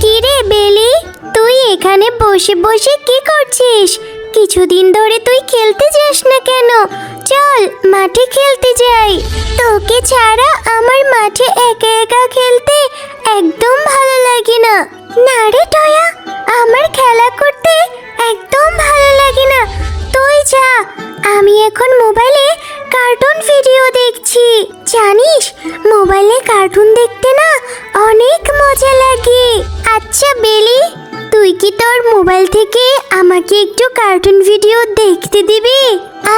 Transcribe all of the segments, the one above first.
কিরে বেলি, তুই এখানে বসে বসে কি করছিস? কিছুদিন ধরে তুই খেলতে যাস না কেন? চল মাঠে খেলতে যাই। তোকে ছাড়া আমার মাঠে একা একা খেলতে একদম ভালো লাগে না। না রে টয়া, আমার খেলা করতে একদম ভালো লাগে না। তুই যা, আমি এখন মোবাইলে কার্টুন ভিডিও দেখছি। জানিস, মোবাইলে কার্টুন দেখতে না অনেক মজা লাগে। আচ্ছা বেলি, তুই কি তোর মোবাইল থেকে আমাকে একটু কার্টুন ভিডিও দেখতে দিবি?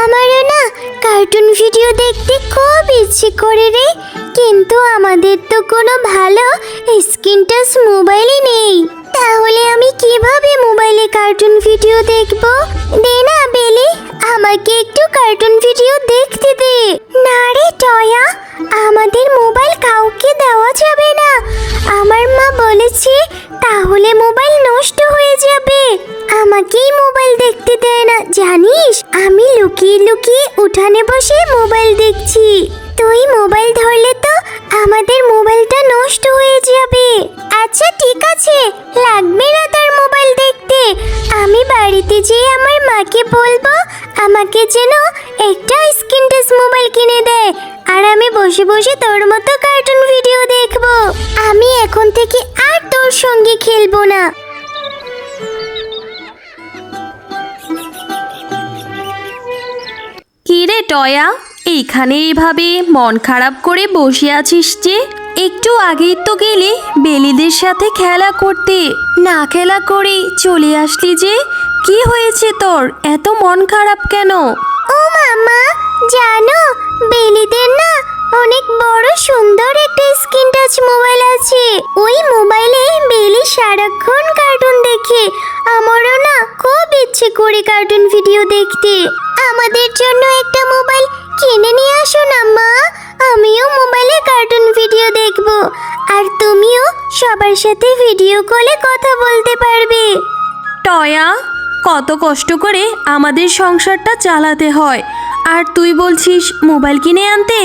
আমারও না কার্টুন ভিডিও দেখতে খুব ইচ্ছে করে রে, কিন্তু আমাদের তো কোনো ভালো স্ক্রিন টাচ মোবাইলই নেই। তাহলে আমি কিভাবে মোবাইলে কার্টুন ভিডিও দেখব? দে না বেলি, আমাকে একটু কার্টুন ভিডিও দেখতে দে। না রে টয়া, আমাদের মোবাইল কাউকে দেওয়া যাবে না। আমার মা বলেছে তাহলে মোবাইল নষ্ট হয়ে যাবে। আমাকেই মোবাইল দেখতে দেয় না, জানিস? আমি লুকিয়ে লুকিয়ে উঠানে বসে মোবাইল দেখছি। তুই মোবাইল ধরলে তো আমাদের মোবাইলটা নষ্ট হয়ে যাবে। আচ্ছা ঠিক আছে, লাগবে না তার মোবাইল দেখতে। আমি বাড়িতে যেয়ে আমার মাকে বলবো আমাকে যেন একটা স্ক্রিন টাচ মোবাইল কিনে দেয়, আর আমি বসে বসে তোর মতো কার্টুন ভিডিও দেখবো। আমি এখন থেকে আর তোর সঙ্গে খেলবো না। কি রে টয়া, এইখানে এইভাবে মন খারাপ করে বসে আছিস যে? একটু আগেই তো গেলি বেলিদের সাথে খেলা করতে, না খেলা করে চলে আসলি যে? কি হয়েছে তোর, এত মন খারাপ কেন? ও মামা, জানো বেলিদের না অনেক বড় সুন্দর একটা স্ক্রিন টাচ মোবাইল আছে। ওই মোবাইলে বেলি সারাক্ষণ কার্টুন দেখে। আমারও না খুব ইচ্ছে করে কার্টুন ভিডিও দেখতে। আমাদের জন্য একটা মোবাইল কিনে নিয়ে আসো না মা, আমিও মোবাইলে কার্টুন ভিডিও দেখব, আর তুমিও সবার সাথে ভিডিও কলে কথা বলতে পারবে। টয়া, কত কষ্ট করে আমাদের সংসারটা চালাতে হয়, আর তুই বলছিস মোবাইল কিনে আনতে?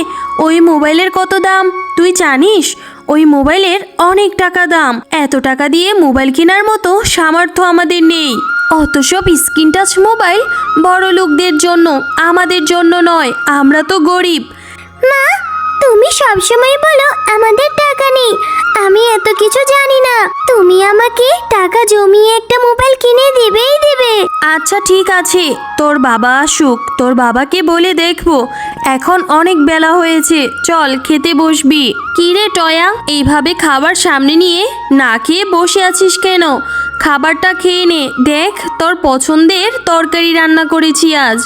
ওই মোবাইলের কত দাম তুই জানিস? ওই মোবাইলের অনেক টাকা দাম। এত টাকা দিয়ে মোবাইল কেনার মতো সামর্থ্য আমাদের নেই। অত সব স্ক্রিন টাচ মোবাইল বড় লোকদের জন্য, আমাদের জন্য নয়। আমরা তো গরিব। মা, তুমি সবসময় বলো আমাদের টাকা নেই। আমি এত কিছু জানি না। তুমি আমাকে টাকা জমিয়ে একটা মোবাইল কিনে দিবেই দিবে। আচ্ছা ঠিক আছে, তোর বাবা আসুক, তোর বাবাকে বলে দেখবো। এখন অনেক বেলা হয়েছে, চল খেতে বসবি। কি রে টয়া, এইভাবে খাবার সামনে নিয়ে না খেয়ে বসে আছিস কেন? খাবারটা খেয়ে নে, দেখ তোর পছন্দের তরকারি রান্না করেছি আজ।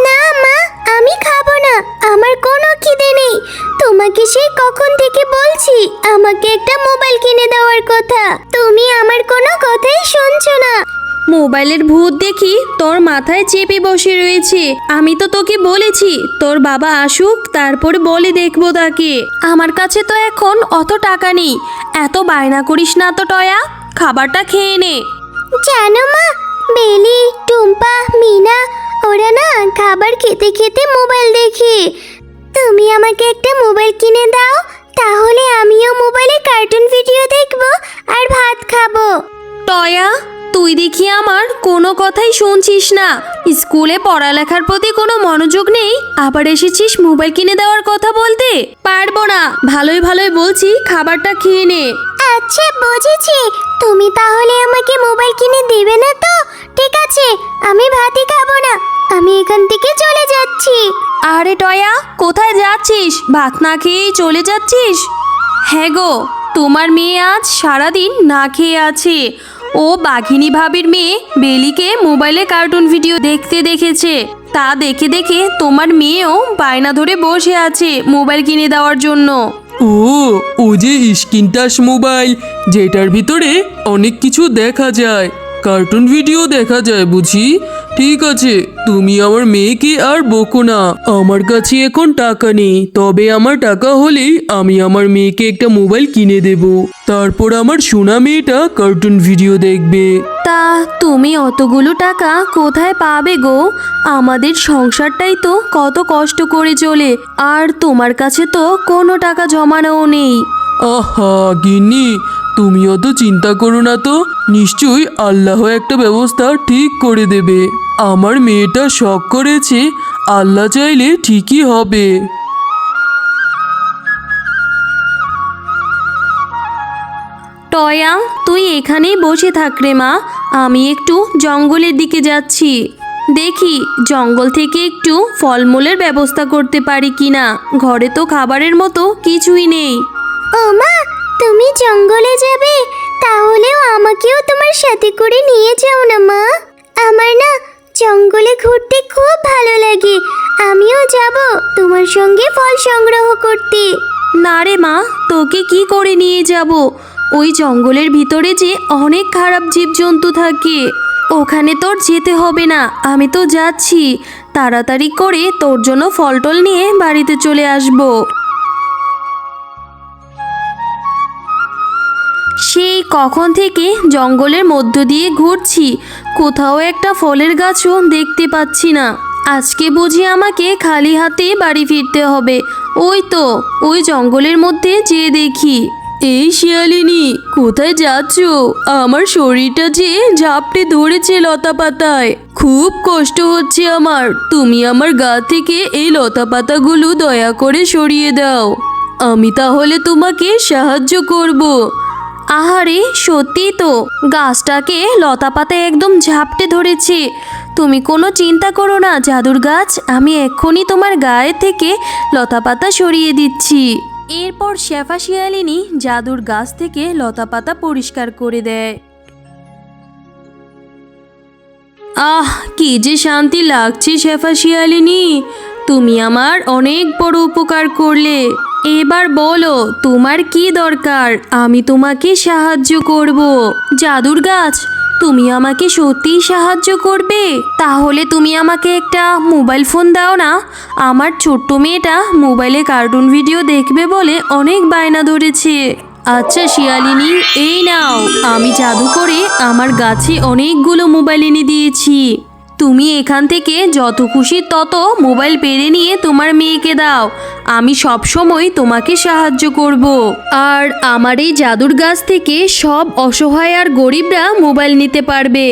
না মা, আমি খাবো না, আমার কোনো খিদে নেই। তোমাকে সেই কখন থেকে বলছি আমাকে একটা মোবাইল কিনে দেওয়ার কথা, তুমি আমার কোনো কথাই শুনছো না। মোবাইলের ভূত দেখি তোর মাথায় চেপে বসে রয়েছে। আমি তো তোকে বলেছি তোর বাবা আসুক, তারপরে বলে দেখবো তাকে। আমার কাছে তো এখন অত টাকা নেই। এত বায়না করিস না তো টয়া, খাবারটা খেয়ে নে। জানো মা, বেলি, টুম্পা, মিনা ওরা না খাবার খেতে খেতে মোবাইল দেখে। তুমি আমাকে একটা মোবাইল কিনে দাও, তাহলে আমিও মোবাইলে কার্টুন ভিডিও দেখবো আর ভাত খাবো। টয়া, তুই দেখি আমার কোনো কথাই শুনছিস না। স্কুলে পড়ালেখার প্রতি কোনো মনোযোগ নেই, আবার এসেছিস মোবাইল কিনে দেওয়ার কথা বলতে। পারবো না, ভালোই ভালোই বলছি খাবারটা খেয়ে নে। আচ্ছা বুঝেছি, তুমি তাহলে আমাকে মোবাইল কিনে দেবে না তো? ঠিক আছে, আমি ভাতই খাবো না, আমি এখান থেকে চলে যাচ্ছি। আরে টয়া, কোথায় যাচ্ছিস? ভাত না খেয়েই চলে যাচ্ছিস? হ্যাঁ গো, তোমার মেয়ে আজ সারাদিন না খেয়ে আছে। ও বাঘিনী ভাবির মেয়ে বেলিকে মোবাইলে কার্টুন ভিডিও দেখতে দেখেছে। তা দেখে দেখে তোমার মেয়েও বায়না ধরে বসে আছে মোবাইল কিনে দেওয়ার জন্য। ও যে স্ক্রিন টাচ মোবাইল, যেটার ভিতরে অনেক কিছু দেখা যায়। কার্টুন ভিডিও দেখা যায় বুঝি? ঠিক আছে, তুমি আমার মেয়েকে আর বকো না। আমার কাছে এখন টাকা নেই, তবে আমার টাকা হলেই আমি আমার মেয়েকে একটা মোবাইল কিনে দেব। তারপর আমার সোনা মেয়েটা কার্টুন ভিডিও দেখবে। তা তুমি অতগুলো টাকা কোথায় পাবে গো? আমাদের সংসারটাই তো কত কষ্ট করে চলে, আর তোমার কাছে তো কোনো টাকা জমানোও নেই। আহা গিন্নি, তুমি অত চিন্তা করো না তো, নিশ্চয়ই আল্লাহ একটা ব্যবস্থা ঠিক করে দেবে। আমার মেয়েটা শখ করেছে, আল্লাহ চাইলে ঠিকই হবে। টয়া, তুই এখানেই বসে থাক রে মা, আমি একটু জঙ্গলের দিকে যাচ্ছি। দেখি জঙ্গল থেকে একটু ফলমূলের ব্যবস্থা করতে পারি কিনা। ঘরে তো খাবারের মতো কিছুই নেই। ও মা, তুমি জঙ্গলে যাবে? তাহলেও আমাকেও তোমার সাথে করে নিয়ে যাও না মা। আমার না জঙ্গলে ঘুরতে খুব ভালো লাগে, আমিও যাব তোমার সঙ্গে ফল সংগ্রহ করতে। না রে মা, তোকে কি করে নিয়ে যাব? ওই জঙ্গলের ভিতরে যে অনেক খারাপ জীবজন্তু থাকে, ওখানে তোর যেতে হবে না, আমি তো যাচ্ছি। তাড়াতাড়ি করে তোর জন্য ফল টল নিয়ে বাড়িতে চলে আসবো। সেই কখন থেকে জঙ্গলের মধ্য দিয়ে ঘুরছি, কোথাও একটা ফলের গাছও দেখতে পাচ্ছি না। আজকে বুঝি আমাকে খালি হাতে বাড়ি ফিরতে হবে। ওই তো ওই জঙ্গলের মধ্যে যেয়ে দেখি। এই শিয়ালিনী, কোথায় যাচ্ছ? আমার শরীরটা যে ঝাপটে ধরেছে লতা পাতায়, খুব কষ্ট হচ্ছে আমার। তুমি আমার গা থেকে এই লতা পাতাগুলো দয়া করে সরিয়ে দাও, আমি তাহলে তোমাকে সাহায্য করব। আহারে, সত্যি তো গাছটাকে লতাপাতা একদম ঝাপটে ধরেছে। তুমি কোনো চিন্তা করো না জাদুর গাছ, আমি এক্ষুনি তোমার গায়ে থেকে লতাপাতা সরিয়ে দিচ্ছি। এরপর শেফা শিয়ালিনী জাদুর গাছ থেকে লতাপাতা পরিষ্কার করে দেয়। আহ, কি যে শান্তি লাগছে শেফা শিয়ালিনী, তুমি আমার অনেক বড় উপকার করলে। এবার বলো তোমার কি দরকার, আমি তোমাকে সাহায্য করব। জাদুর গাছ, তুমি আমাকে সত্যিই সাহায্য করবে? তাহলে তুমি আমাকে একটা মোবাইল ফোন দাও না। আমার ছোট্ট মেয়েটা মোবাইলে কার্টুন ভিডিও দেখবে বলে অনেক বায়না ধরেছে। আচ্ছা শিয়ালিনী, এই নাও, আমি জাদু করে আমার গাছে অনেকগুলো মোবাইল এনে দিয়েছি। তুমি এখান থেকে যত খুশি তত মোবাইল পেরে নিয়ে তোমার মেয়েকে দাও, আমি সব সময় তোমাকে সাহায্য করব। আর আমার এই জাদুর গাছ থেকে সব অসহায় আর গরিবরা মোবাইল নিতে পারবে।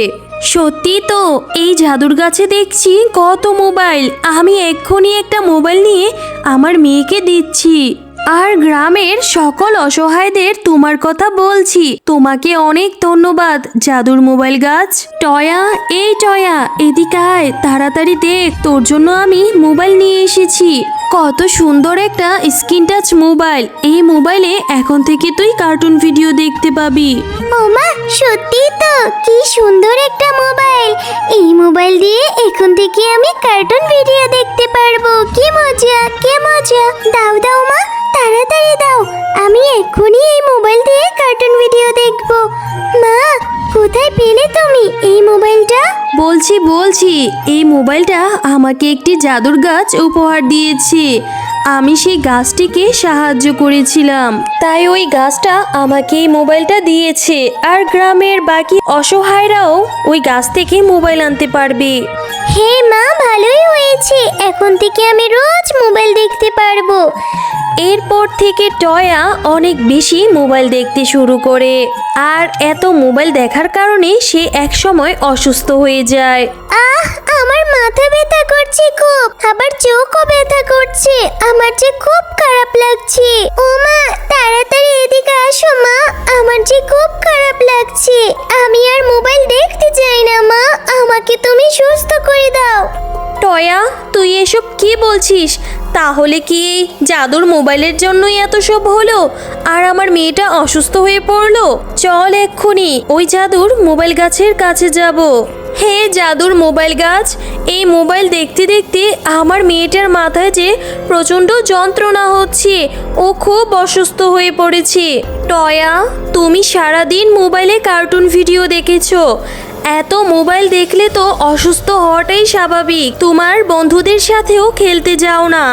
সত্যি তো, এই জাদুর গাছে দেখছি কত মোবাইল, আমি এক্ষুনি একটা মোবাইল নিয়ে আমার মেয়েকে দিচ্ছি। আর গ্রামের সকল অসহায়দের তোমার কথা বলছি। তোমাকে অনেক ধন্যবাদ জাদুর মোবাইল গাছ। টয়া, এই টয়া, এদিকে আয়, তাড়াতাড়ি দেখ, তোর জন্য আমি মোবাইল নিয়ে এসেছি। কত সুন্দর একটা স্ক্রিন টাচ মোবাইল। এই মোবাইলে এখন থেকে তুই কার্টুন ভিডিও দেখতে পাবি। ও মা, সত্যি তো, কি সুন্দর একটা মোবাইল। এই মোবাইল দিয়ে এখন থেকে আমি কার্টুন ভিডিও দেখতে পারবো। কি মজা, কি মজা। দাও দাও মা, তাড়াতাড়ি দাও, আমি এক্ষুনি এই মোবাইল দিয়ে কার্টুন ভিডিও দেখব। মা, কোথায় পেলে তুমি এই মোবাইলটা? বলছি এই মোবাইলটা আমাকে একটি জাদুর গাছ উপহার দিয়েছে। আমি সেই গাছটিকে সাহায্য করেছিলাম, তাই ওই গাছটা আমাকে এই মোবাইলটা দিয়েছে। আর গ্রামের বাকি অসহায়রাও ওই গাছ থেকে মোবাইল আনতে পারবে। হে মা, ভালোই হয়েছে, এখন থেকে আমি রোজ মোবাইল দেখতে পারবো। এরপর থেকে টয়া অনেক বেশি মোবাইল দেখতে শুরু করে, আর এত মোবাইল দেখার কারণে সে একসময় অসুস্থ হয়ে যায়। আহ, আমার মাথা ব্যথা করছে খুব, আবার চোখও ব্যথা করছে, আমার যে খুব খারাপ লাগছে। ও মা, তাড়াতাড়ি এদিকে আসো মা, আমার যে খুব খারাপ লাগছে, আমি আর মোবাইল দেখতে চাই না মা, আমাকে তুমি সুস্থ করে দাও। টয়া, তুই এসব কি বলছিস? তাহলে কি এই জাদুর মোবাইলের জন্যই এত সব হলো, আর আমার মেয়েটা অসুস্থ হয়ে পড়লো? চল এক্ষুনি ওই জাদুর মোবাইল গাছের কাছে যাব। হে জাদুর মোবাইল গাছ, এই মোবাইল দেখতে দেখতে আমার মেয়েটার মাথায় যে প্রচণ্ড যন্ত্রণা হচ্ছে, ও খুব অসুস্থ হয়ে পড়েছে। টয়া, তুমি সারাদিন মোবাইলে কার্টুন ভিডিও দেখেছো, এত মোবাইল দেখলে তো অসুস্থ হওয়াটাই স্বাভাবিক। তোমার বন্ধুদের সাথেও খেলতে যাও না,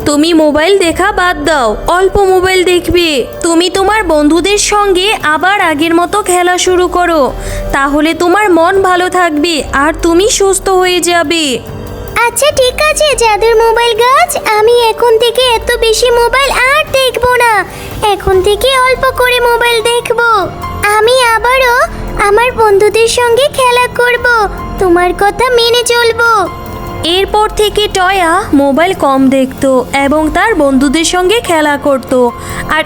তুমি মোবাইল দেখা বাদ দাও, অল্প মোবাইল দেখবে। তুমি তোমার বন্ধুদের সঙ্গে আবার আগের মতো খেলা শুরু করো, তাহলে তোমার মন ভালো থাকবে আর তুমি সুস্থ হয়ে যাবে। আচ্ছা ঠিক আছে জাদুর মোবাইল গাছ, আমি এখন থেকে এত বেশি মোবাইল আর দেখবো না। এখন থেকে অল্প করে মোবাইল দেখবো। আমি আবারও আমার বন্ধুদের সঙ্গে খেলা করব, তোমার কথা মেনে চলবো। এরপর থেকে টয়া মোবাইল কম দেখতো এবং তার বন্ধুদের সঙ্গে খেলা করতো। আর